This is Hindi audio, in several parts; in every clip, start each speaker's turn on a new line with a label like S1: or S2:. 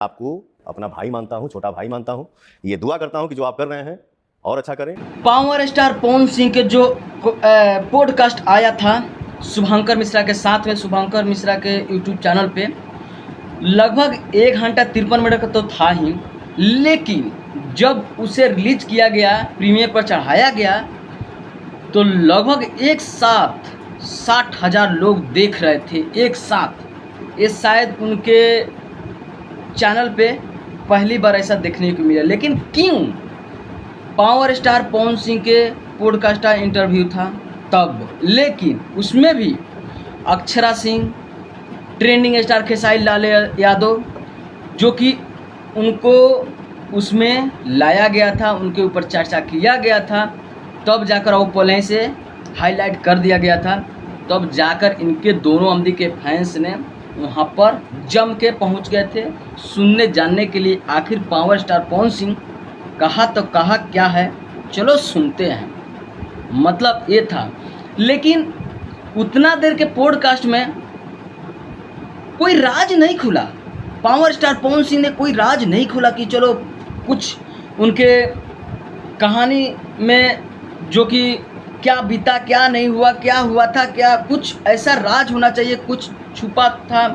S1: आपको अपना भाई मानता हूं, छोटा भाई मानता हूं। ये दुआ करता हूं कि जो आप कर रहे हैं और अच्छा करें।
S2: पावर स्टार पवन सिंह के जो पॉडकास्ट आया था शुभंकर मिश्रा के साथ में, शुभंकर मिश्रा के यूट्यूब चैनल पे लगभग 1 घंटा 53 मिनट का तो था ही, लेकिन जब उसे रिलीज किया गया, प्रीमियर पर चढ़ाया गया, तो लगभग एक साथ 60,000 लोग देख रहे थे एक साथ। ये शायद उनके चैनल पे पहली बार ऐसा देखने को मिला। लेकिन क्यों? पावर स्टार पवन सिंह के पॉडकास्ट का इंटरव्यू था तब, लेकिन उसमें भी अक्षरा सिंह, ट्रेंडिंग स्टार खेसारी लाल यादव, जो कि उनको उसमें लाया गया था, उनके ऊपर चर्चा किया गया था, तब जाकर वो पहले से हाईलाइट कर दिया गया था। तब जाकर इनके दोनों अमदी के फैंस ने वहाँ पर जम के पहुँच गए थे सुनने जानने के लिए आखिर पावर स्टार पवन सिंह कहा तो कहा क्या है। चलो सुनते हैं। मतलब ये था, लेकिन उतना देर के पॉडकास्ट में कोई राज नहीं खुला। पावर स्टार पवन सिंह ने कोई राज नहीं खुला कि चलो कुछ उनके कहानी में जो कि क्या बीता, क्या नहीं हुआ, क्या हुआ था, क्या कुछ ऐसा राज होना चाहिए, कुछ छुपा था,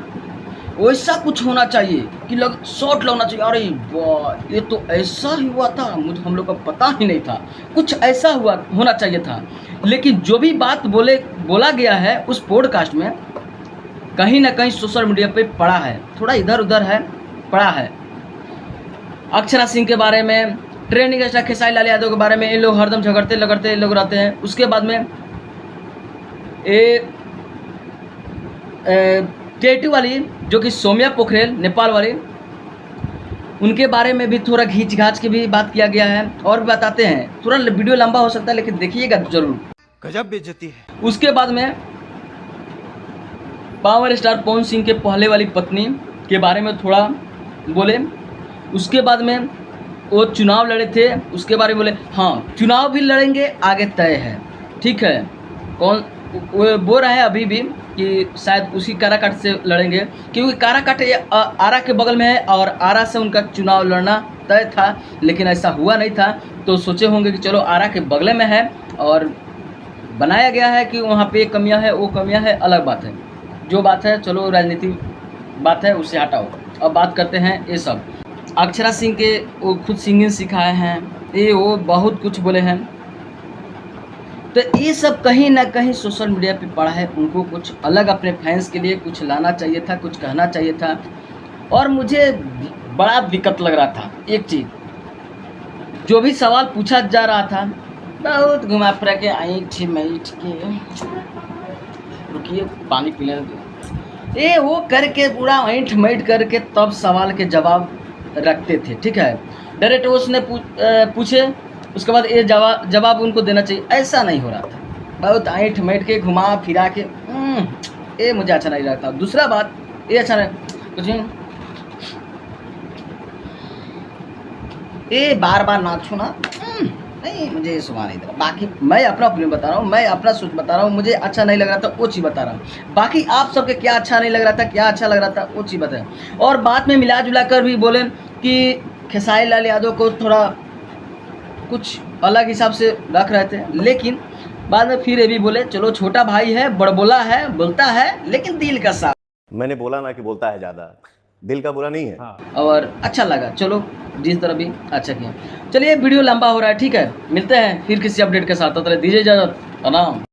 S2: वैसा कुछ होना चाहिए कि लग शॉट लगना चाहिए, अरे वाह ये तो ऐसा ही हुआ था, मुझे हम लोग को पता ही नहीं था, कुछ ऐसा हुआ होना चाहिए था। लेकिन जो भी बात बोला गया है उस पॉडकास्ट में, कहीं ना कहीं सोशल मीडिया पे पड़ा है, थोड़ा इधर उधर है, पड़ा है। अक्षरा सिंह के बारे में, ट्रेंडिंग स्टार खेसारी लाल यादव के बारे में इन लोग हरदम झगड़ते लगड़ते लोग रहते हैं। उसके बाद में टेटू वाली जो कि सौम्या पोखरेल नेपाल वाली, उनके बारे में भी थोड़ा घींच घाच के भी बात किया गया है और भी बताते हैं। थोड़ा वीडियो लंबा हो सकता है लेकिन देखिएगा जरूर।
S3: गजब बेइज्जती है।
S2: उसके बाद में पावर स्टार पवन सिंह के पहले वाली पत्नी के बारे में थोड़ा बोले। उसके बाद में वो चुनाव लड़े थे, उसके बारे में बोले। हाँ, चुनाव भी लड़ेंगे, आगे तय है, ठीक है। कौन वो बोल रहे हैं अभी भी कि शायद उसी काराकाट से लड़ेंगे, क्योंकि काराकाट आरा के बगल में है और आरा से उनका चुनाव लड़ना तय था, लेकिन ऐसा हुआ नहीं था। तो सोचे होंगे कि चलो आरा के बगल में है और बनाया गया है कि वहाँ पे कमियां है, वो कमियां है, अलग बात है। जो बात है चलो राजनीतिक बात है, उससे हटाओ। अब बात करते हैं ये सब। अक्षरा सिंह के वो खुद सिंगिंग सिखाए हैं, ये वो बहुत कुछ बोले हैं। तो ये सब कहीं ना कहीं सोशल मीडिया पे पड़ा है। उनको कुछ अलग अपने फैंस के लिए कुछ लाना चाहिए था, कुछ कहना चाहिए था। और मुझे बड़ा दिक्कत लग रहा था एक चीज़, जो भी सवाल पूछा जा रहा था, बहुत घुमा फिरा के ऐठ मैठ के, रुकिए पानी पीने दो, ये वो करके पूरा ऐठ मैठ करके तब सवाल के जवाब रखते थे, ठीक है। डायरेक्ट उसने पूछे, उसके बाद ये जवाब उनको देना चाहिए, ऐसा नहीं हो रहा था। बहुत ऐठ मैठ के घुमा फिरा के ये मुझे अच्छा नहीं लगता। दूसरा बात ये अच्छा नहीं, कुछ ये बार बार ना छूना, नहीं मुझे ये सुना नहीं था। बाकी मैं अपना ओपिनियन बता रहा हूँ, मैं अपना सोच बता रहा हूँ। मुझे अच्छा नहीं लग रहा था वो चीज़ बता रहा हूँ। बाकी आप सबके क्या अच्छा नहीं लग रहा था, क्या अच्छा लग रहा था, वो चीज़ बताएं। और बाद में मिला जुला कर भी बोले कि खेसारी लाल यादव को थोड़ा कुछ अलग हिसाब से रख रहे थे, लेकिन बाद में फिर ये भी बोले चलो छोटा भाई है, बड़बोला है, बोलता है लेकिन दिल का साफ।
S1: मैंने बोला ना कि बोलता है ज़्यादा, दिल का बुरा नहीं है।
S3: हाँ।
S2: और अच्छा लगा, चलो जिस तरह भी अच्छा किया। चलिए वीडियो लंबा हो रहा है, ठीक है। मिलते हैं फिर किसी अपडेट के साथ, तब तक दीजिए इजाजत, प्रणाम।